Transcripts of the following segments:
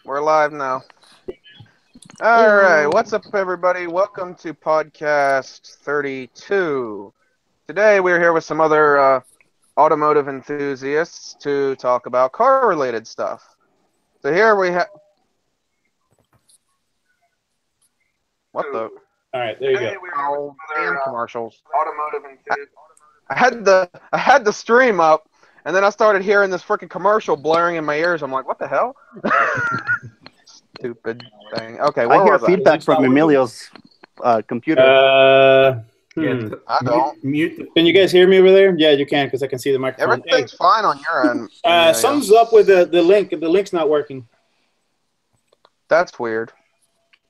We're live now. All right, what's up, everybody? Welcome to podcast 32. Today, we're here with some other automotive enthusiasts to talk about car-related stuff. So here we have... What the... All right, there you go. Oh, damn commercials. Automotive enthusiasts. I had the stream up, and then I started hearing this freaking commercial blaring in my ears. I'm like, what the hell? Stupid thing. Okay, where I hear was feedback from Emilio's computer. I don't. Mute. Can you guys hear me over there? Yeah, you can, because I can see the microphone. Everything's fine on your end. Something's up with the link. The link's not working. That's weird.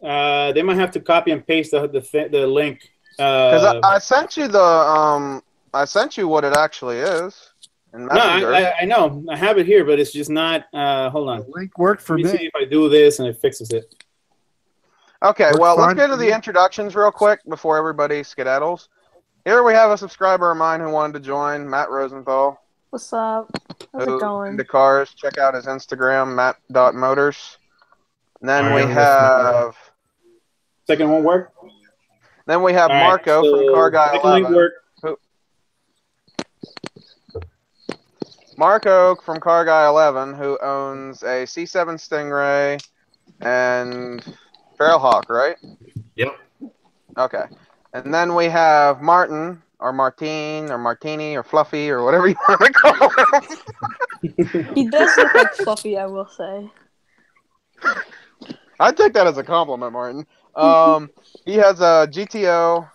They might have to copy and paste the link. Because I sent you the I sent you what it actually is. In Messenger. No, I know. I have it here, but it's just not. Hold on. The link worked for me. Let me see if I do this and it fixes it. Okay, Works well, let's fine. get into the introductions real quick before everybody skedaddles. Here we have a subscriber of mine who wanted to join, Matt Rosenthal. What's up? How's it going? Into cars. Check out his Instagram, matt.motors. And then I we am have... Second one work? Then we have All right, Marco from Car Guy second link 11. work. Marco from Car Guy 11, who owns a C7 Stingray and Feralhawk, right? Yep. Okay. And then we have Martin, or Martine, or Martini, or Fluffy, or whatever you want to call him. He does look like Fluffy, I will say. I'd take that as a compliment, Martin. He has a GTO.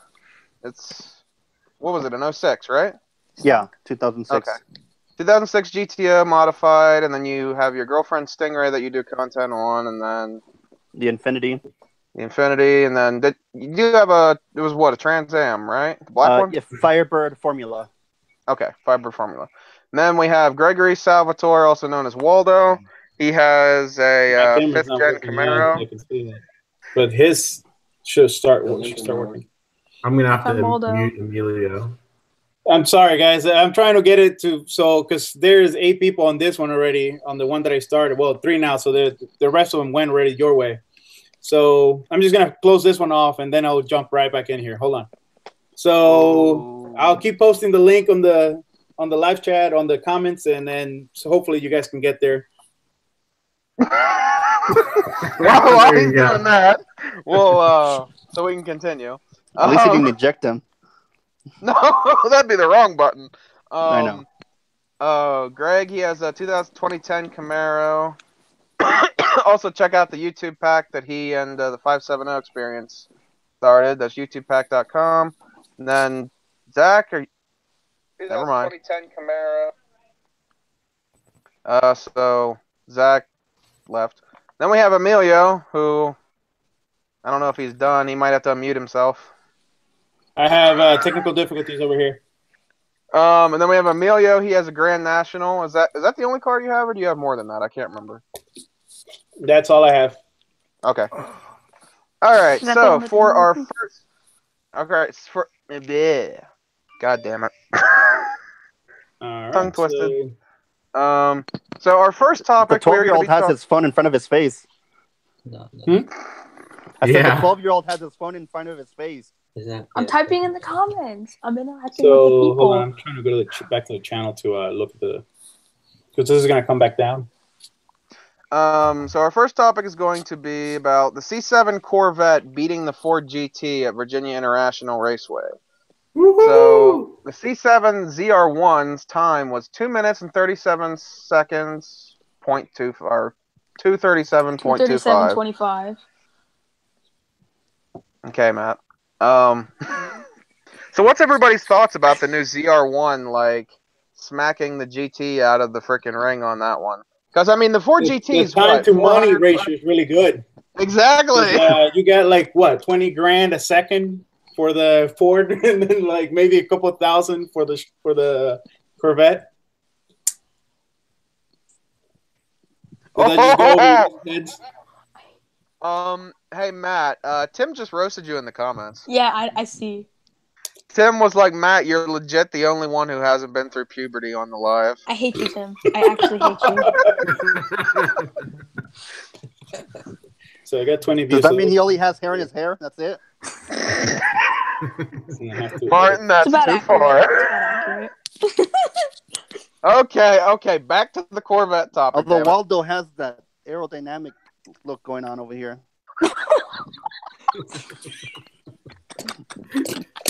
It's, what was it, an 06, right? Yeah, 2006. Okay. 2006 GTO modified, and then you have your girlfriend Stingray that you do content on, and then The Infinity. the Infinity, and then you do have it was what, a Trans Am, right? The black one? Yeah, Firebird Formula. Okay, Fiber Formula. And then we have Gregory Salvatore, also known as Waldo. He has a My camera's 5th not gen working. Camaro. Yeah, I can see that. But his should start working. I'm gonna have I'm Waldo. to mute Emilio. I'm sorry, guys. I'm trying to get it to because there's 8 people on this one already, on the one that I started. Well, 3 now, so the rest of them went already your way. So I'm just gonna close this one off, and then I'll jump right back in here. Hold on. So I'll keep posting the link on the live chat, on the comments, and then so hopefully you guys can get there. While he's doing that, well, so we can continue. At least you can eject him. No, that'd be the wrong button. I know. Greg, he has a 2010 Camaro. Also, check out the YouTube pack that he and the 570 Experience started. That's YouTubepack.com. And then Zach, never mind. 2010 Camaro. So Zach left. Then we have Emilio, who I don't know if he's done. He might have to unmute himself. I have technical difficulties over here. And then we have Emilio. He has a Grand National. Is that the only car you have, or do you have more than that? I can't remember. That's all I have. Okay. All right. So for our thing? first, okay, God damn it, All right, tongue twisted. So our first The topic. 12-year-old has his phone in front of his face. No. I said Yeah. the 12-year-old has his phone in front of his face. I'm typing in the comments. I'm interacting with the So people. hold on, I'm trying to go to back to the channel to look at because this is gonna come back down. So our first topic is going to be about the C7 Corvette beating the Ford GT at Virginia International Raceway. So the C7 ZR1's time was 2 minutes and 37 seconds, 0.2 or 237.25. 37.25. Okay, Matt. So what's everybody's thoughts about the new ZR1, like smacking the GT out of the freaking ring on that one? Because I mean, the Ford GT's the time what, to money 400 ratio is really good. Exactly. You got like what, 20 grand a second for the Ford, and then like maybe a couple thousand for the Corvette. Did that just go over your heads? Hey Matt, Tim just roasted you in the comments. Yeah, I see. Tim was like, Matt, you're legit the only one who hasn't been through puberty on the live. I hate you, Tim. I actually hate you. So I got 20 views. Does that mean he only has hair in his hair? That's it? Martin, that's It's about too accurate. far. It's about accurate. Okay, back to the Corvette topic. Although Waldo has that aerodynamic look going on over here.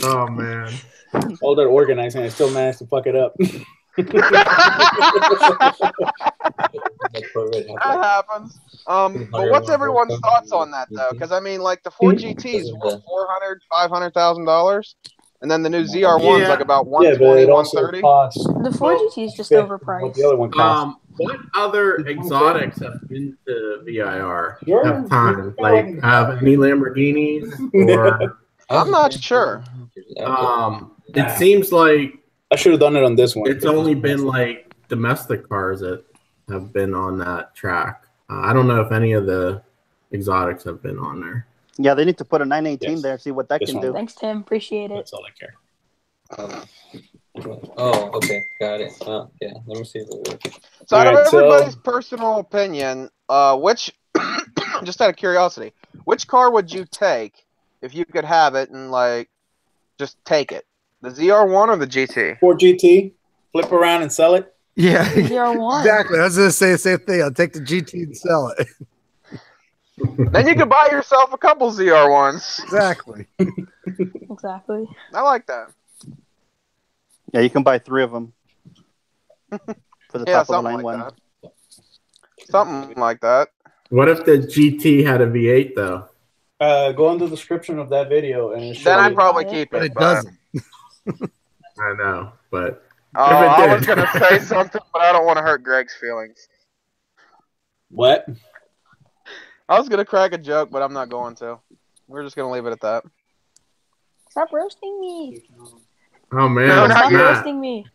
Oh man. All that organizing, I still managed to fuck it up. That happens. But what's everyone's thoughts on that though? Because I mean, like the Ford GTs were $400,000-$500,000, and then the new ZR1's like about 120, 130. The 4GT is just overpriced. The other one costs. What other exotics have been to VIR? Have time? Like have any Lamborghinis or? I'm not sure. It seems like I should have done it on this one. it's only been like domestic cars that have been on that track. I don't know if any of the exotics have been on there. Yeah, they need to put a 918 there, see what that This can one. do. Thanks, Tim. Appreciate it. That's all I care. Oh, okay, got it. Yeah, let me see. So out of Alright, so- everybody's personal opinion, which, just out of curiosity, which car would you take if you could have it and like just take it? The ZR1 or the GT? Ford GT, flip around and sell it. Yeah, ZR1. exactly. I was going to say the same thing. I'll take the GT and sell it. Then you could buy yourself a couple ZR1s. Exactly. Exactly. I like that. Yeah, you can buy 3 of them for the Yeah, top of the something line like one. that. Something like that. What if the GT had a V8 though? Go in the description of that video and show Then I'd you. probably keep But it. it doesn't. I know, but Oh, If it I did. was going to say something, but I don't want to hurt Greg's feelings. What? I was going to crack a joke, but I'm not going to. We're just going to leave it at that. Stop roasting me. oh man, No, not Stop yet. roasting me.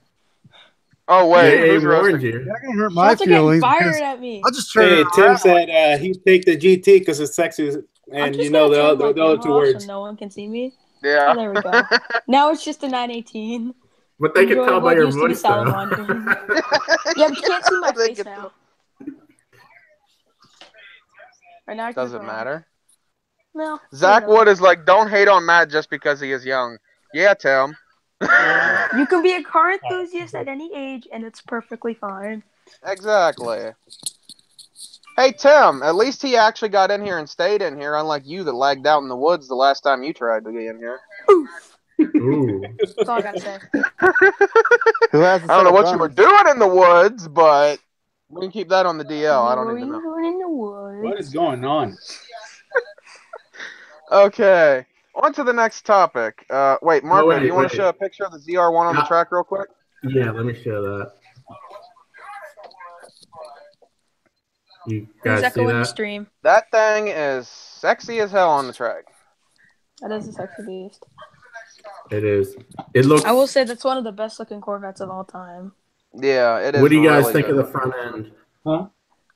Oh, wait. They Who's warned roasting? you. You're not going to hurt my Shots are getting feelings. fired because at me. I'll just turn Hey, it Tim around. said he'd take the GT because it's sexy, I'm and just you know gonna turn my the other two camera off words. so no one can see me. Yeah. Oh, there we go. Now it's just a 918. But they can Enjoy tell by what your used to be voice though. salamandering. Yeah, but you can't see my They face get now. Right now I can Doesn't go. matter. No. Zach you know. Wood is like, don't hate on Matt just because he is young. Yeah, Tim. You can be a car enthusiast at any age, and it's perfectly fine. Exactly. Hey, Tim, at least he actually got in here and stayed in here, unlike you that lagged out in the woods the last time you tried to get in here. Ooh. That's all I gotta say. Who has I don't know what you were doing in the woods, but we can keep that on the DL. I don't What need to are you know. doing in the woods? What is going on? Okay, on to the next topic. Wait, Marco, wait, do you want wait. to show a picture of the ZR1 on the Yeah. track real quick? Yeah, let me show that. You Who's guys see echoing the that? stream? That thing is sexy as hell on the track. That is a sexy beast. It is. It looks. I will say that's one of the best looking Corvettes of all time. Yeah, it is. What do you guys really think good. of the front end? Huh?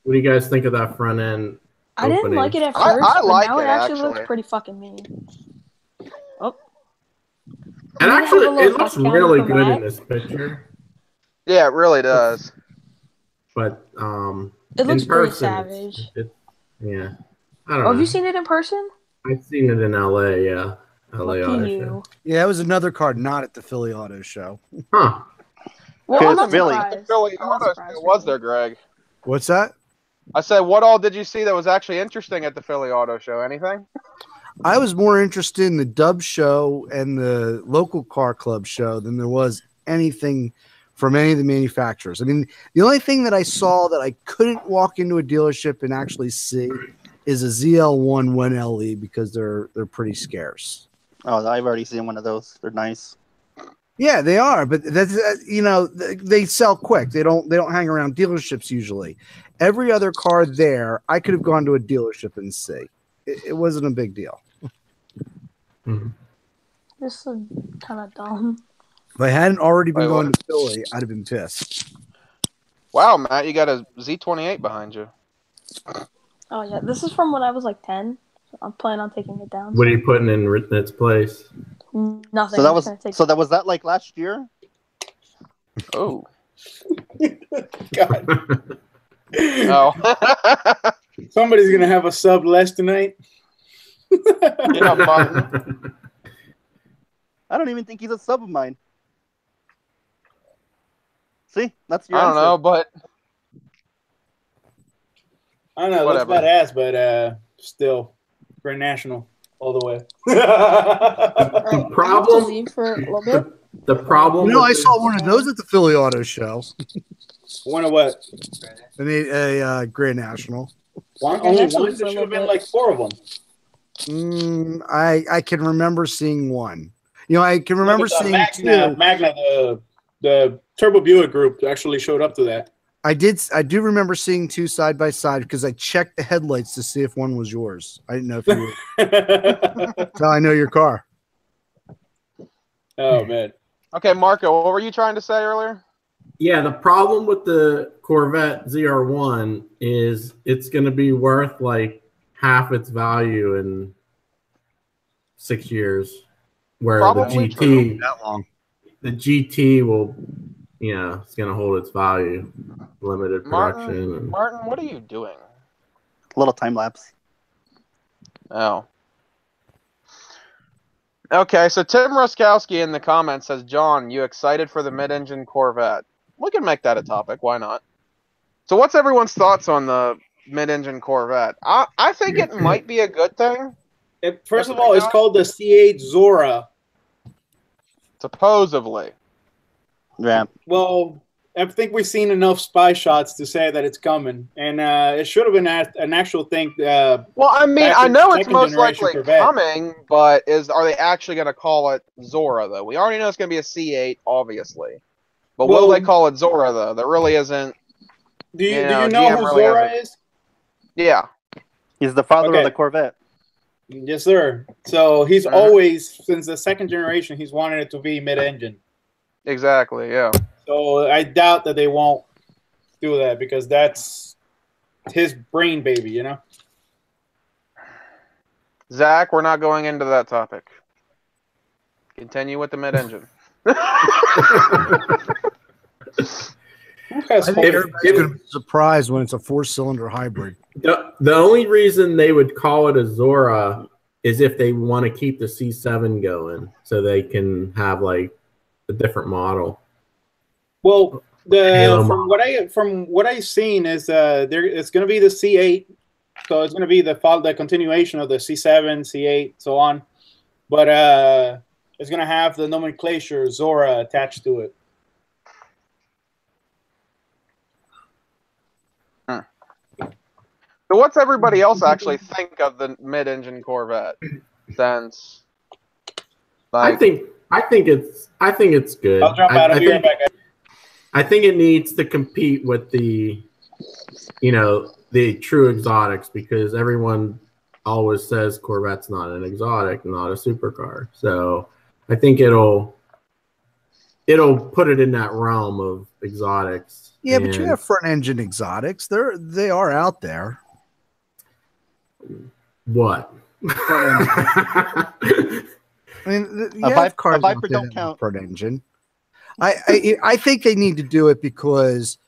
What do you guys think of that front end? I didn't opening? like it at I first, but like now it, it actually actually. looks pretty fucking mean. Oh. And I'm gonna have a actually, little it looks touch counter really for good Matt. in this picture. Yeah, it really does. But It looks in pretty person, savage. yeah. I don't Oh, know. have you seen it in person? I've seen it in LA. Yeah, LA Lucky Auto you. Show. Yeah, it was another car not at the Philly Auto Show. Huh? Well, Good I'm not Philly. surprised. Philly I'm not Auto surprised, Show was really. there, Greg? What's that? I said, what all did you see that was actually interesting at the Philly Auto Show? Anything? I was more interested in the Dub show and the local car club show than there was anything from any of the manufacturers. I mean, the only thing that I saw that I couldn't walk into a dealership and actually see is a ZL1 1LE because they're pretty scarce. Oh, I've already seen one of those. They're nice. Yeah, they are, but that's they sell quick. They don't hang around dealerships usually. Every other car there, I could have gone to a dealership and see. It wasn't a big deal. Mhm. This is kind of dumb. If I hadn't already been Wait, going what? to Philly, I'd have been pissed. Wow, Matt, you got a Z28 behind you. Oh yeah, this is from when I was like 10. So I'm planning on taking it down. What are you putting in its place? Nothing. So that I'm was just gonna take so that was that like last year? Oh. God. Oh. Somebody's gonna have a sub less tonight. Yeah, Martin. I don't even think he's a sub of mine. See, that's your I don't answer. know, but I don't know. Whatever. That's badass, but still, Grand National all the way. The problem. leave for a little bit. The problem. You know, with I the- saw one of those at the Philly Auto Show. One of what? A Grand National. One, Okay, only that's one. what There it's should have a been little like 4 of them. I can remember seeing one. You know, I can remember Look at seeing Magna, two. Magna, the Turbo Buick group actually showed up to that. I do remember seeing two side by side because I checked the headlights to see if one was yours. I didn't know if you were. That's how I know your car. Oh man. okay, Marco, what were you trying to say earlier? Yeah, the problem with the Corvette ZR1 is it's going to be worth like half its value in 6 years, where Probably true. That long. the GT will, it's going to hold its value, limited production. and- Martin, what are you doing? A little time lapse. Oh. Okay, so Tim Ruskowski in the comments says, John, you excited for the mid-engine Corvette? We can make that a topic. Why not? So what's everyone's thoughts on the mid-engine Corvette? I think it might be a good thing, First of all, it's called the C8 Zora. supposedly. Yeah. Well, I think we've seen enough spy shots to say that it's coming, and it should have been an actual thing. Well, I mean, I Second- know it's second most generation likely Corvette. coming, but are they actually going to call it Zora, though? We already know it's going to be a C8, obviously. But will Well- they call it Zora, though? There really isn't. Do you Yeah, know GM who really Zora hasn't- is? Yeah. He's the father Okay. of the Corvette. Yes, sir. So he's Mhm. always, since the second generation, he's wanted it to be mid-engine. Exactly, yeah. So I doubt that they won't do that because that's his brain baby, you know? Zach, we're not going into that topic. Continue with the mid-engine. Who has I think hope? everybody's going to be surprised when it's a 4-cylinder hybrid. The only reason they would call it a Zora is if they want to keep the C7 going, so they can have like a different model. Well, Halo from what I've seen is it's going to be the C8, so it's going to be the continuation of the C7, C8, so on. But it's going to have the nomenclature Zora attached to it. So what's everybody else actually think of the mid-engine Corvette? Since, I think it's good. I'll drop out. I'll be right back. I think it needs to compete with the true exotics, because everyone always says Corvette's not an exotic, not a supercar. So I think it'll put it in that realm of exotics. Yeah, but you have front engine exotics. They are out there. What? I mean, you have cars Viper out there don't that have count. front engine. I think they need to do it because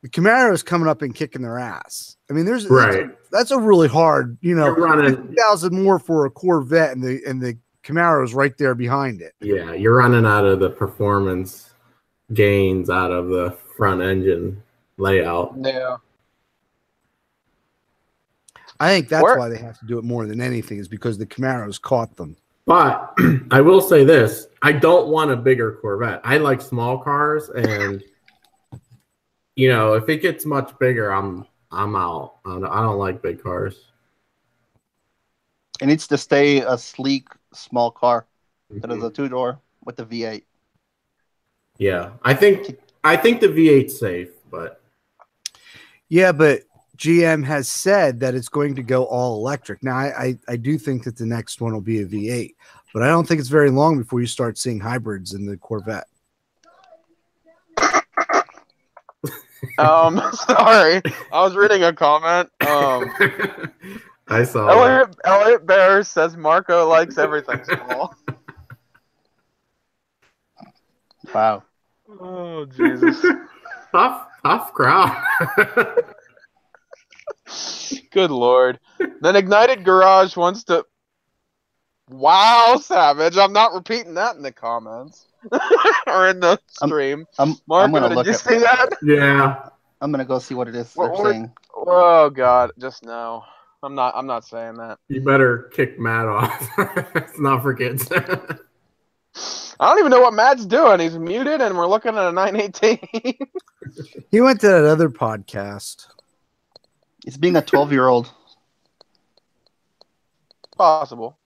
the Camaro is coming up and kicking their ass. I mean, that's a really hard, You're running 50,000 more for a Corvette, and the Camaro is right there behind it. Yeah, you're running out of the performance gains out of the front engine layout. yeah. I think that's why they have to do it more than anything, is because the Camaro's caught them. But I will say this: I don't want a bigger Corvette. I like small cars, and if it gets much bigger, I'm out. I don't like big cars. It needs to stay a sleek, small car that is a 2-door with the V8. Yeah, I think the V8's safe, but Yeah, but GM has said that it's going to go all electric. Now, I do think that the next one will be a V8, but I don't think it's very long before you start seeing hybrids in the Corvette. Sorry, I was reading a comment. I saw Elliot Bear says Marco likes everything small. Wow. Oh Jesus! tough crowd. Good lord. Then Ignited Garage wants to. Wow, Savage! I'm not repeating that in the comments or in the stream. Marco, did you see that? Yeah. I'm gonna go see what it is they're saying. Oh God, just no. I'm not saying that. You better kick Matt off. Let's not forget. I don't even know what Matt's doing. He's muted, and we're looking at a 918. He went to that other podcast. He's being a 12-year-old. Possible.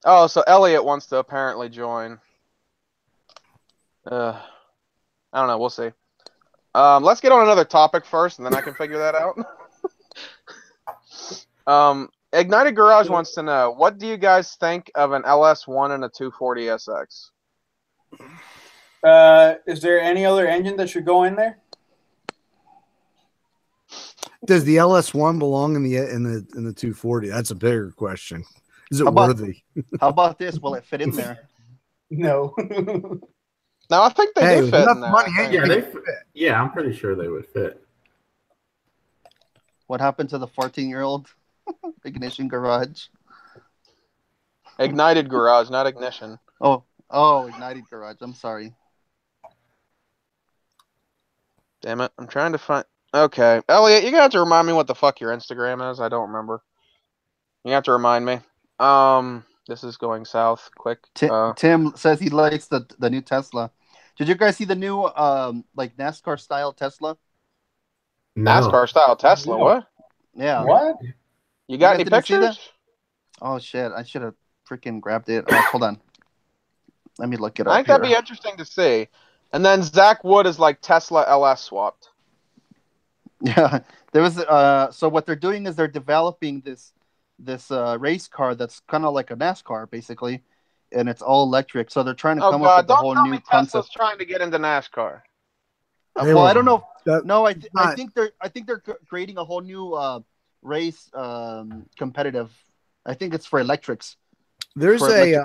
Oh, so Elliot wants to apparently join. I don't know. We'll see. Let's get on another topic first, and then I can figure that out. Ignited Garage wants to know, what do you guys think of an LS1 and a 240SX? Is there any other engine that should go in there? Does the LS1 belong in the 240? That's a bigger question. Is it worthy? How about this? Will it fit in there? No. No, I think they do fit in there. Money, yeah, I'm pretty sure they would fit. What happened to the 14-year-old? Ignition Garage. Ignited Garage, not Ignition. Oh, Ignited Garage. I'm sorry. Damn it. I'm trying to find... Okay. Elliot, you're going to have to remind me what the fuck your Instagram is. I don't remember. You have to remind me. This is going south quick. Tim says he likes the new Tesla. Did you guys see the new like NASCAR style Tesla? No. NASCAR style Tesla? What? Yeah. What? You got any didn't see that? pictures? Oh shit! I should have freaking grabbed it. Oh, hold on. Let me look it up. I think that'd be interesting to see. And then Zach Wood is like Tesla LS swapped. Yeah, there was. So what they're doing is they're developing this race car that's kind of like a NASCAR basically, and it's all electric. So they're trying to come up with a whole new concept. Tesla's trying to get into NASCAR. Well, I don't know. No, I think they're creating a whole new race competitive. I think it's for electrics. There's a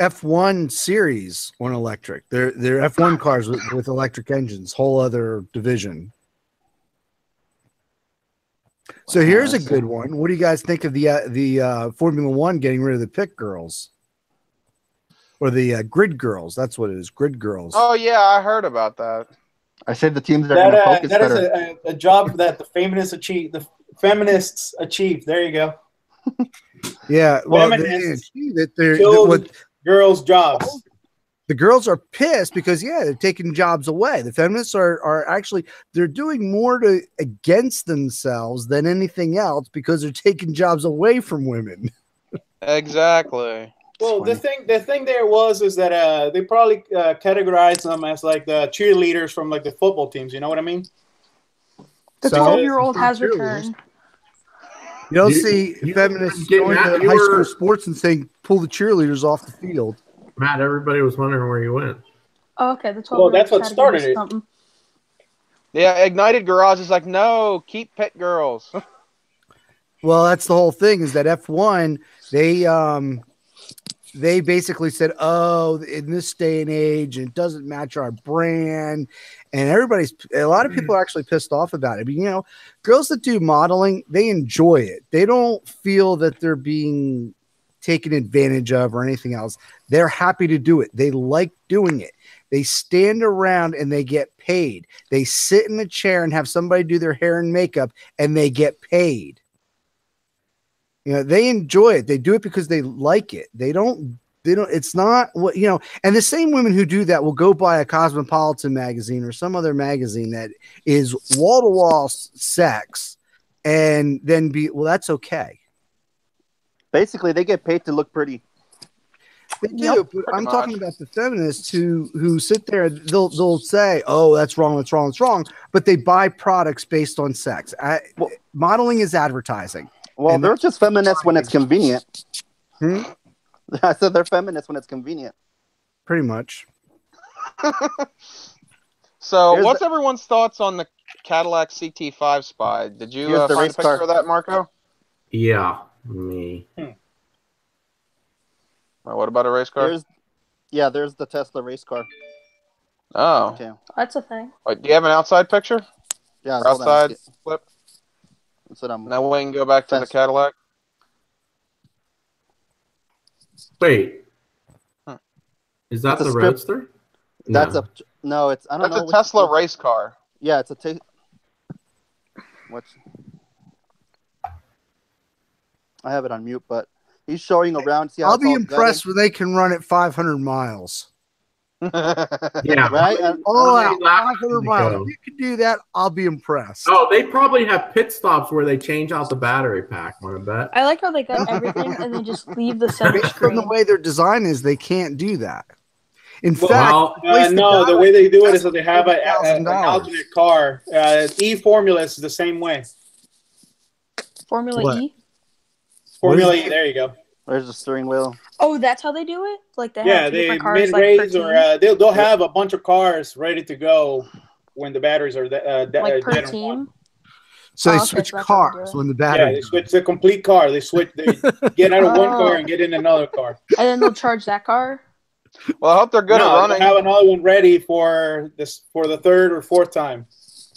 F1 series on electric. They're F1 cars with electric engines. Whole other division. So here's a good one. What do you guys think of the Formula One getting rid of the pit girls? Or the grid girls? That's what it is. Grid girls. Oh yeah, I heard about that. I said the teams that are going to focus better. That is a job that the feminists achieve. There you go. Yeah, well, they achieve it. They're girls' jobs. The girls are pissed because they're taking jobs away. The feminists are actually they're doing more against themselves than anything else because they're taking jobs away from women. Exactly. Well, the thing there is that they probably categorize them as like the cheerleaders from like the football teams. You know what I mean? The 12-year-old has returned. You don't see feminists going to high school sports and saying, pull the cheerleaders off the field. Matt, everybody was wondering where you went. Oh, okay, the 12-year-old. Well, that's what started it. Yeah, Ignited Garage is like, no, keep pit girls. Well, that's the whole thing is that F1, they basically said, oh, in this day and age, it doesn't match our brand. And a lot of people are actually pissed off about it. But, girls that do modeling, they enjoy it. They don't feel that they're being taken advantage of or anything else. They're happy to do it. They like doing it. They stand around and they get paid. They sit in a chair and have somebody do their hair and makeup and they get paid. They enjoy it. They do it because they like it. They don't, it's not what, and the same women who do that will go buy a Cosmopolitan magazine or some other magazine that is wall to wall sex and then that's okay. Basically, they get paid to look pretty. They do, but I'm talking about the feminists who sit there. They'll say, "Oh, that's wrong, that's wrong, that's wrong," but they buy products based on sex. Modeling is advertising. Well, they're just feminists when it's convenient. I said they're feminists when it's convenient. Pretty much. So, what's everyone's thoughts on the Cadillac CT5 SPIED? Did you find a picture of that, Marco? Yeah, me. Well, what about a race car? There's the Tesla race car. Oh. Okay. That's a thing. Wait, do you have an outside picture? Yeah. Outside flip? That's what I'm. Now we can go back to the Cadillac. Wait, is that the Roadster? That's no. It's I don't know. That's a Tesla race car. Yeah, it's a What's? I have it on mute, but he's showing around. See how I'll be impressed when they can run at 500 miles. Yeah, right. All out 500 miles. If you can do that, I'll be impressed. Oh, they probably have pit stops where they change out the battery pack. Want to bet? I like how they got everything and they just leave the center Based screen. on the way their design is, they can't do that. In fact, no, the way they do it is that they have an alternate car. E-Formula is the same way. Formula E? Formula E, there you go. There's the steering wheel. Oh, that's how they do it? Like they have they different cars, mid-race like or they'll have a bunch of cars ready to go when the batteries are like per team. So they switch cars when the battery. Yeah, they switch the complete car. They get out of one car and get in another car. And then they'll charge that car. Well, I hope they're good at running. They'll have another one ready for the third or fourth time.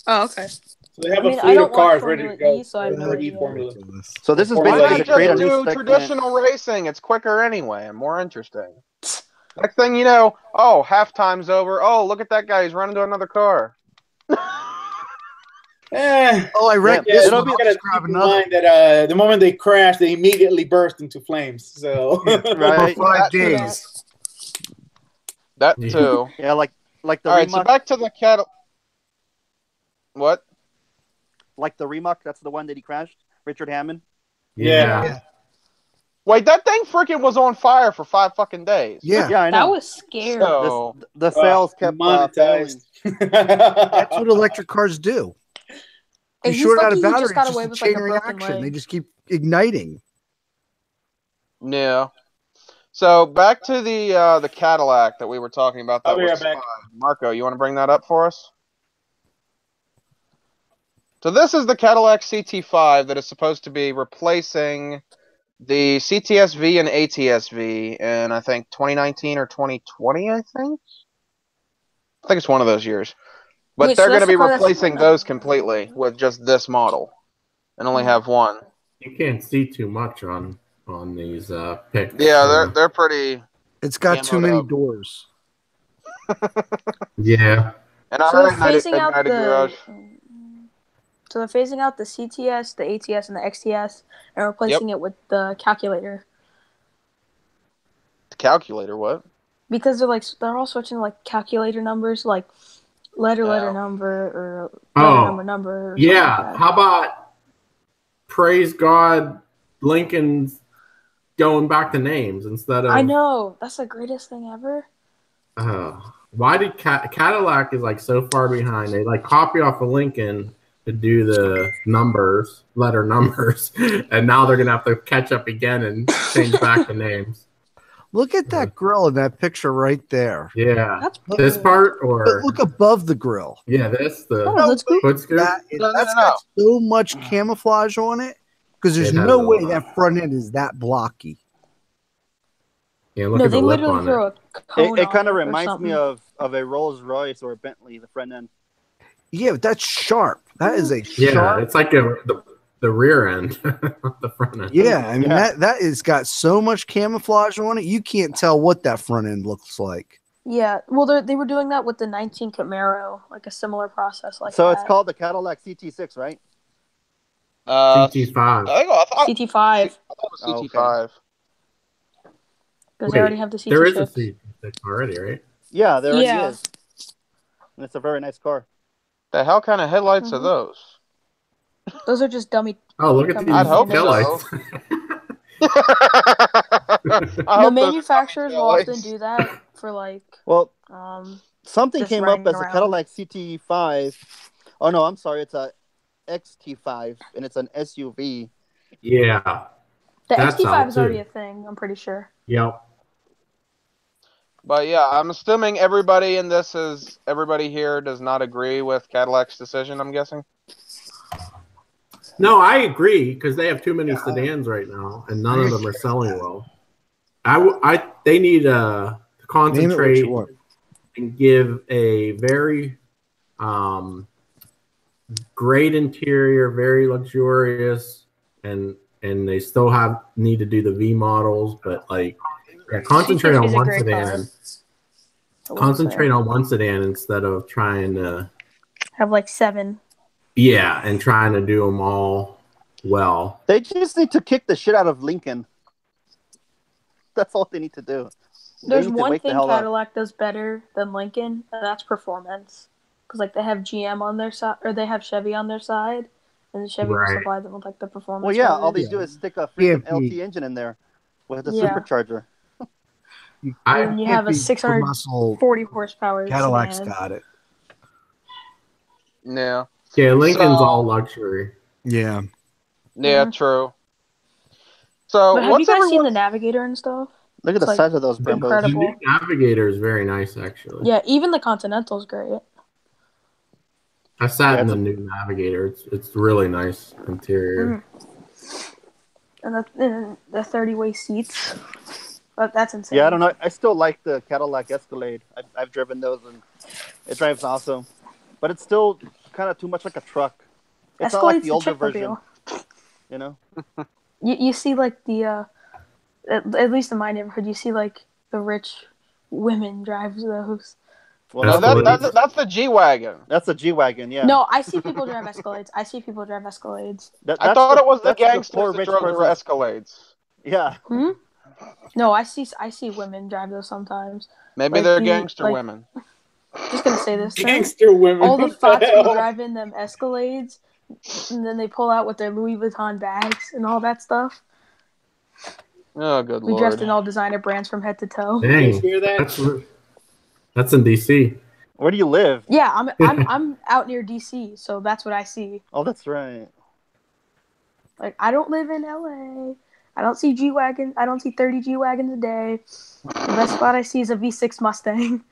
Oh, okay. So they have a fleet of cars ready to go. So I have no idea. Formula. So this is Why basically not just do traditional racing? It's quicker anyway and more interesting. Next thing you know, oh, halftime's over. Oh, look at that guy. He's running to another car. Oh, I reckon this it'll be keep in mind that the moment they crash, they immediately burst into flames. So right, for 5 days. That too. Yeah, like the. All right, so back to the Cadillac. What? Like the Remark, that's the one that he crashed, Richard Hammond. Yeah. Wait, that thing freaking was on fire for 5 fucking days. Yeah, I know. That was scary. So, the sales kept monetized. That's what electric cars do. You short out a battery, it's just a chain reaction. They just keep igniting. Yeah. So back to the Cadillac that we were talking about. That was back. Marco, you want to bring that up for us? So this is the Cadillac CT5 that is supposed to be replacing the CTSV and ATSV in, I think, 2019 or 2020, I think it's one of those years. But they're going to be replacing those completely with just this model and only have one. You can't see too much on these pics. Yeah, they're pretty... It's got too many doors. Yeah. And so they're phasing out the... So they're phasing out the CTS, the ATS, and the XTS, and replacing it with the calculator. The calculator, what? Because they're all switching calculator numbers, like letter number or number. Or yeah. like How about praise God, Lincoln's going back to names instead of. I know, that's the greatest thing ever. Why did Cadillac is so far behind? They copy off of Lincoln to do the letter numbers, and now they're gonna have to catch up again and change back the names. Look at that grill in that picture right there. Yeah, this part or look above the grill. Yeah, that's the hood scoop. That's got so much camouflage on it because there's no way that front end is that blocky. Yeah, look at the lip on it. It kind of reminds me of a Rolls Royce or a Bentley, the front end. Yeah, but that's sharp. That is a sharp. Yeah, it's like the rear end, the front end. Yeah, I mean that is got so much camouflage on it. You can't tell what that front end looks like. Yeah, well, they were doing that with the 19 Camaro, like a similar process like so that. It's called the Cadillac CT6, right? CT5. CT5. I thought it was CT5. Because they already have the CT6. There is a CT6 already, right? Yeah, there already is. And it's a very nice car. The hell kind of headlights are those? Those are just dummy. Oh, look at these headlights. The manufacturers will often do that for something came up as a Cadillac CT5. Oh no, I'm sorry, it's a XT5 and it's an SUV. Yeah. The XT5 is already a thing, I'm pretty sure. Yep. But yeah, I'm assuming everybody here does not agree with Cadillac's decision, I'm guessing. No, I agree because they have too many sedans right now, and none of them are selling well. They need to concentrate and give a very great interior, very luxurious, and they still need to do the V models, but like concentrate on one sedan. Concentrate on one sedan instead of trying to have like 7. Yeah, and trying to do them all well. They just need to kick the shit out of Lincoln. That's all they need to do. There's one thing Cadillac does better than Lincoln, and that's performance. Because like they have GM on their side, or they have Chevy on their side, and Chevy will supply them with like the performance. Well, yeah, all they do is stick a freaking LT engine in there with a supercharger. And you have a 640 horsepower. Cadillac's got it. Yeah. Yeah, Lincoln's all luxury. Yeah. Yeah, true. So, but have you guys seen the Navigator and stuff? Look at the size of those Brembos. The new Navigator is very nice, actually. Yeah, even the Continental's great. I sat in the new Navigator. It's really nice interior. And the 30-way seats. But that's insane. Yeah, I don't know. I still like the Cadillac Escalade. I've driven those, and it drives awesome. But it's still kind of too much like a truck. It's not like the older version. You know? You see, like, the... At least in my neighborhood, you see, like, the rich women drive those. Well, that's the G-Wagon. That's the G-Wagon, yeah. No, I see people drive Escalades. I thought it was the gangsters that drove the Escalades. Yeah. No, I see women drive those sometimes. Maybe they're gangster women. Just gonna say this. Gangster women. All the fox will drive in them Escalades, and then they pull out with their Louis Vuitton bags and all that stuff. Oh, good lord. We dressed in all designer brands from head to toe. Dang, you hear that? That's in DC. Where do you live? Yeah, I'm out near DC, so that's what I see. Oh, that's right. Like, I don't live in LA. I don't see G-Wagons. I don't see 30 G-Wagons a day. The best spot I see is a V6 Mustang.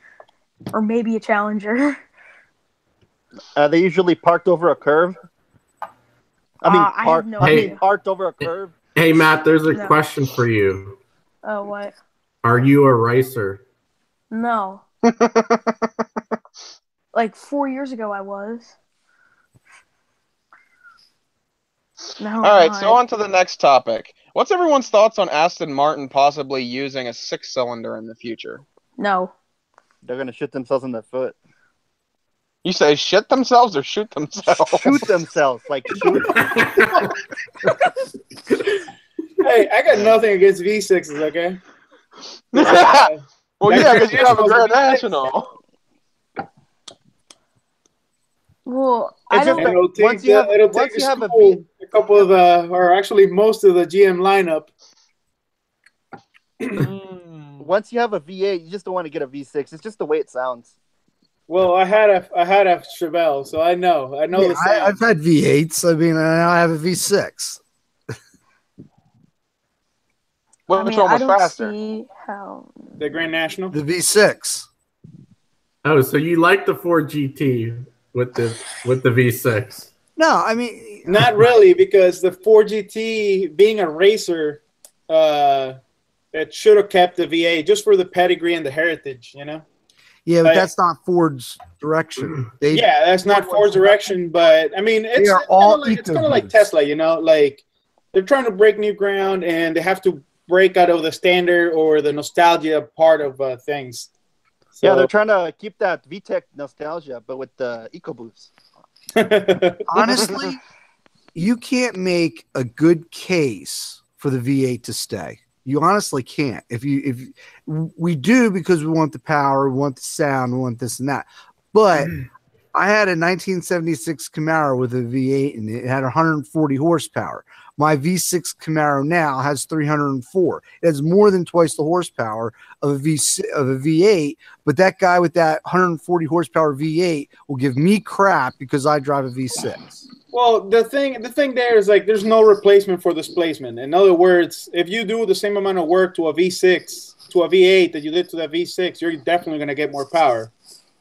Or maybe a Challenger. They usually parked over a curve. I have no idea. Parked over a curve. Hey, Matt, there's a question for you. Oh, what? Are you a racer? No. Like 4 years ago, I was. No. All right, so on to the next topic. What's everyone's thoughts on Aston Martin possibly using a 6-cylinder in the future? No. They're going to shoot themselves in the foot. You say shit themselves or shoot themselves? Shoot themselves. Like, shoot. Hey, I got nothing against V6s, okay? Well, yeah, because you have a Grand National. Well, it'll take a couple of or actually most of the GM lineup. Once you have a V8, you just don't want to get a V6. It's just the way it sounds. Well, I had a Chevelle, so I know the sound. I've had V8s. I mean, now I have a V6. Which one was faster? See how... The Grand National? The V6. Oh, so you like the Ford GT with the V6? No, I mean... Not really, because the Ford GT, being a racer, it should have kept the V8 just for the pedigree and the heritage, you know? Yeah, but that's not Ford's direction. That's not Ford's direction, but, I mean, it's kind of like Tesla, you know? Like, they're trying to break new ground, and they have to break out of the standard or the nostalgia part of things. So, yeah, they're trying to keep that VTEC nostalgia, but with the EcoBoost. Honestly, you can't make a good case for the V8 to stay. You honestly can't. If we do, because we want the power, we want the sound, we want this and that. But I had a 1976 Camaro with a V8, and it had 140 horsepower. My V6 Camaro now has 304. It has more than twice the horsepower of a V8, but that guy with that 140 horsepower V8 will give me crap because I drive a V6. Well, the thing there is, like, there's no replacement for displacement. In other words, if you do the same amount of work to a V6, to a V8 that you did to that V6, you're definitely going to get more power.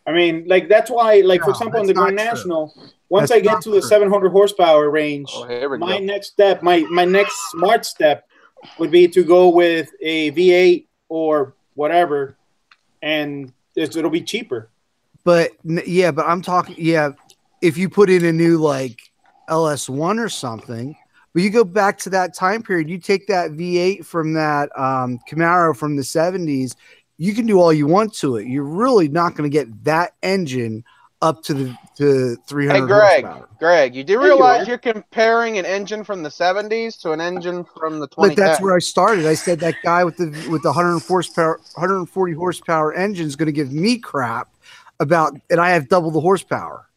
I mean, like, that's why, like, for example, in the Grand National, once I get to the 700 horsepower range, my next step, my next smart step would be to go with a V8 or whatever, and it'll be cheaper. But I'm talking, if you put in a new like LS1 or something, but you go back to that time period, you take that V8 from that Camaro from the 70s, you can do all you want to it. You're really not going to get that engine up to 300 horsepower. Greg, you do realize you're comparing an engine from the 70s to an engine from the 2010s. But that's where I started. I said that guy with the 140 horsepower engine is going to give me crap about, and I have double the horsepower.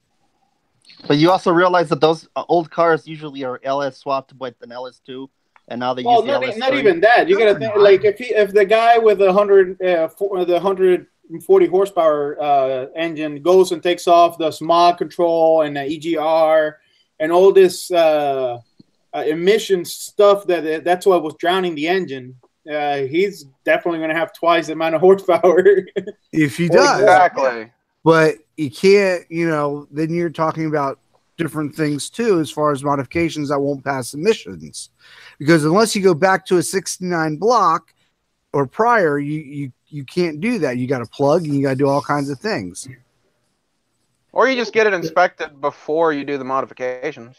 But you also realize that those old cars usually are LS swapped with an LS2, and now they use the LS3. Not even that. You got to think like if the guy with the 140 horsepower engine goes and takes off the smog control and the EGR and all this emission stuff that's what was drowning the engine. He's definitely going to have twice the amount of horsepower. If he does. Exactly. But you can't, then you're talking about different things too, as far as modifications that won't pass emissions. Because unless you go back to a 69 block or prior, you can't do that. You got to plug and you got to do all kinds of things. Or you just get it inspected before you do the modifications.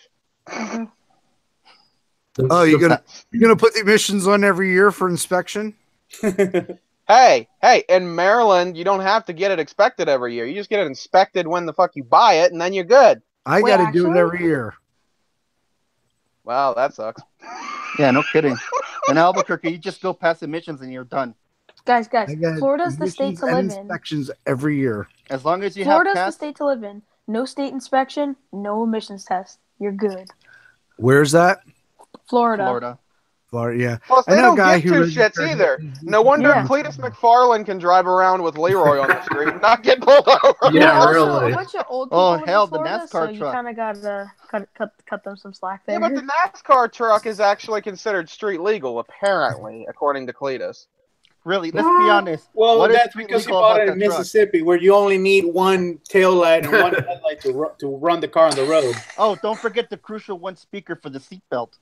Oh, you're gonna put the emissions on every year for inspection? Hey, in Maryland, you don't have to get it inspected every year. You just get it inspected when the fuck you buy it, and then you're good. I got to do it every year. Wow, that sucks. Yeah, no kidding. In Albuquerque, you just go past emissions and you're done. Guys, Florida's the state to live in. Inspections every year. As long as you Florida's have the state to live in. No state inspection, no emissions test. You're good. Where's that? Florida, yeah. Plus, they don't give two shits either. No wonder Cletus McFarland can drive around with Leroy on the street and not get pulled over. Yeah, really. A bunch of old people hell, Florida, the NASCAR so truck. You kind of gotta cut them some slack there. Yeah, but the NASCAR truck is actually considered street legal, apparently, according to Cletus. Really, let's be honest. Well, that's because he bought it in Mississippi, where you only need one tail light and one headlight to run the car on the road. Oh, don't forget the crucial one speaker for the seatbelt.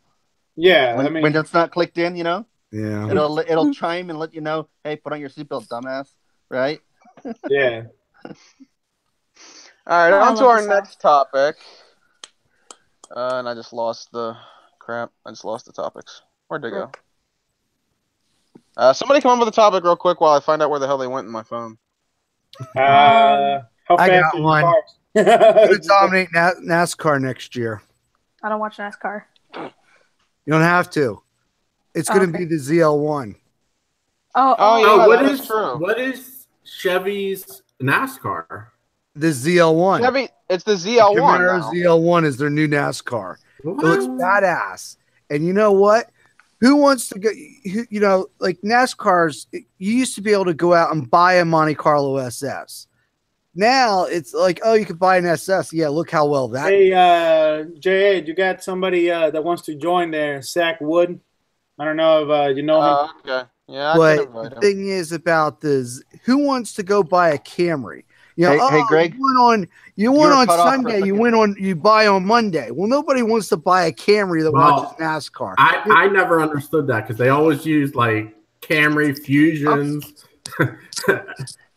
Yeah, when it's not clicked in, Yeah, it'll chime and let you know, hey, put on your seatbelt, dumbass. Right? Yeah. All right, on to our next topic. And I just lost the crap. I just lost the topics. Where'd they go? Somebody come up with a topic real quick while I find out where the hell they went in my phone. How fast I got one. I'm going to dominate NASCAR next year. I don't watch NASCAR. You don't have to. It's going to be the ZL1. What is Chevy's NASCAR? The ZL1. Chevy, it's the ZL1. Camaro ZL1 is their new NASCAR. What? It looks badass. And you know what? Who wants to go? Like NASCARs, you used to be able to go out and buy a Monte Carlo SS. Now it's like, oh, you could buy an SS. Yeah, look how well that. Hey, J.A., you got somebody that wants to join there, Zach Wood. I don't know if you know him. Okay. Yeah, but the thing is about this, who wants to go buy a Camry? Hey, Greg. You went on Sunday. You buy on Monday. Well, nobody wants to buy a Camry that watches NASCAR. I never understood that because they always use like Camry Fusions,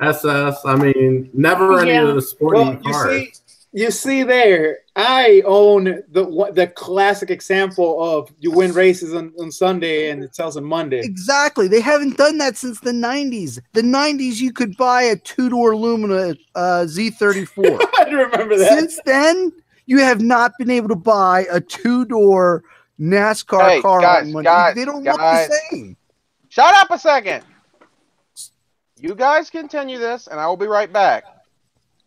SS. I mean, never any of the sporty cars. You see there, I own the classic example of you win races on Sunday and it sells on Monday. Exactly. They haven't done that since the 90s. The 90s, you could buy a two-door Lumina Z34. I remember that. Since then, you have not been able to buy a two-door NASCAR car on Monday. They don't look the same. Shut up a second. You guys continue this, and I will be right back.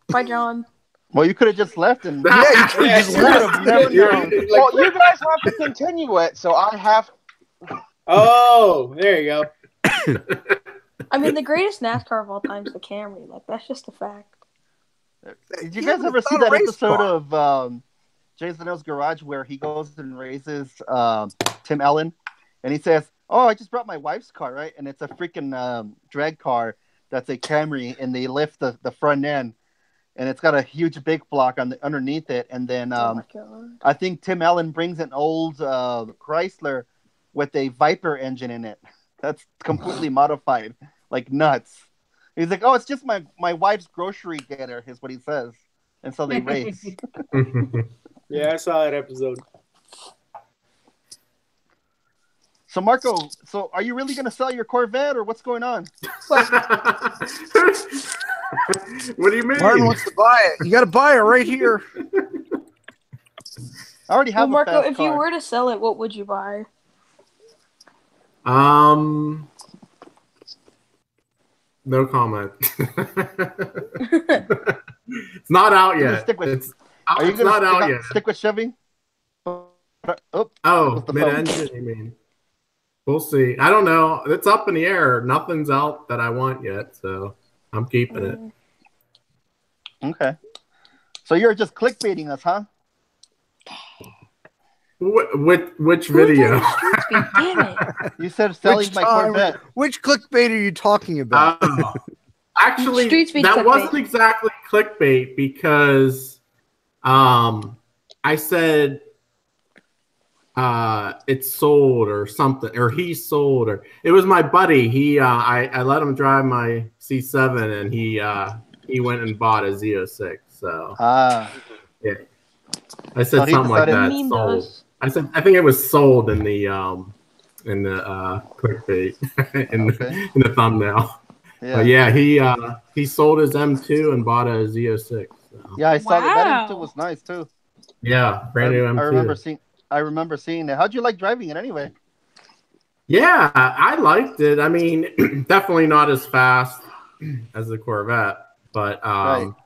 Bye, John. Well, you could have just left and you could have just left. Well, you guys have to continue it, so I have. Oh, there you go. I mean, the greatest NASCAR of all time is the Camry. Like, that's just a fact. Did you guys ever see that episode of Jason L's Garage where he goes and raises Tim Allen, and he says, "Oh, I just brought my wife's car, right?" And it's a freaking drag car that's a Camry, and they lift the front end. And it's got a huge big block underneath it. And then I think Tim Allen brings an old Chrysler with a Viper engine in it. That's completely modified, like nuts. He's like, oh, it's just my wife's grocery getter, is what he says. and so they race. Yeah, I saw that episode. So Marco, so are you really gonna sell your Corvette, or what's going on? What do you mean? Martin wants to buy it. You got to buy it right here. I already have Marco, a fast if car. you were to sell it, what would you buy? No comment. It's not out yet. It's not out yet. Stick with Chevy? Oh, mid-engine, you mean? We'll see. I don't know. It's up in the air. Nothing's out that I want yet, so I'm keeping it. Okay. So you're just clickbaiting us, huh? Which video? Damn it. You said selling my Corvette. Which clickbait are you talking about? Actually, that wasn't exactly clickbait because I said it's sold or something, or he sold, or it was my buddy. He I let him drive my C7 and he went and bought a Z06. So yeah. I said something like that. Sold. I said I think it was sold in the clickbait in the thumbbrand. Yeah. But yeah, he sold his M2 and bought a Z06. So. Yeah, I saw that M2 was nice too. Yeah, brand new M2. I remember seeing it. How'd you like driving it anyway? Yeah, I liked it. I mean, definitely not as fast as the Corvette, but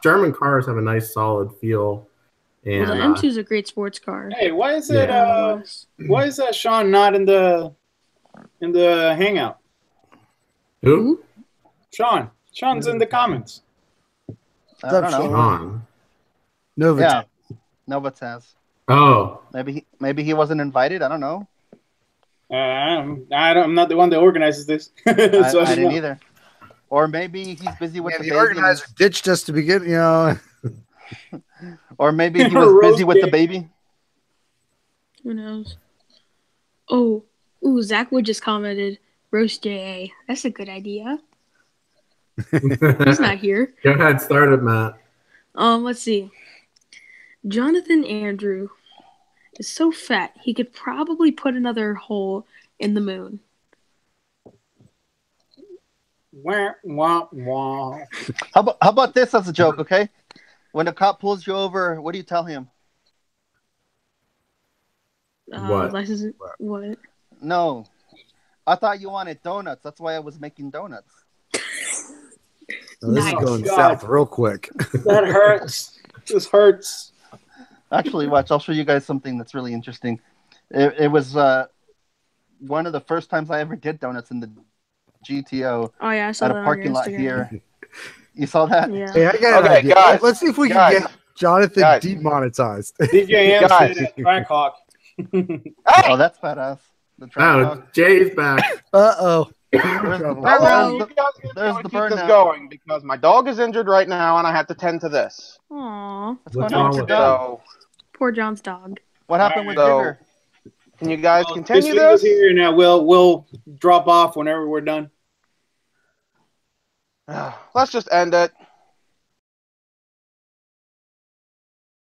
German cars have a nice solid feel. And, well, the M2 is a great sports car. Hey, why is it? Why is Sean not in the hangout? Who? Sean. Sean's in the comments. I don't know. Sean. Novitas. Yeah, Novitas. Oh. Maybe he wasn't invited. I don't know. I'm not the one that organizes this. So I didn't either. Or maybe he's busy with the baby. The organizer ditched us to begin, you know. Or maybe he was busy with the baby. Who knows? Oh, Zach Wood just commented, roast JA. That's a good idea. He's not here. Go ahead, start it, Matt. Let's see. Jonathan Andrew is so fat he could probably put another hole in the moon. Wah, wah, wah. How about this as a joke, okay? When a cop pulls you over, what do you tell him? What? License? What? No. I thought you wanted donuts. That's why I was making donuts. Oh, this is going south real quick. That hurts. This hurts. Actually, watch. I'll show you guys something that's really interesting. It was one of the first times I ever did donuts in the GTO. Oh, yeah, I saw at that a parking lot Instagram. here. You saw that? Yeah. Hey, I got an idea. Guys. Let's see if we can get Jonathan demonetized. DJ M said Trackhawk. Oh, that's badass. The Trackhawk. Jay's back. Uh-oh. There's the burn now. Going because my dog is injured right now and I have to tend to this. Aww. What's going on with your dog? Poor John's dog. What happened with Jigger? Can you guys continue this? Here now. We'll drop off whenever we're done. Let's just end it.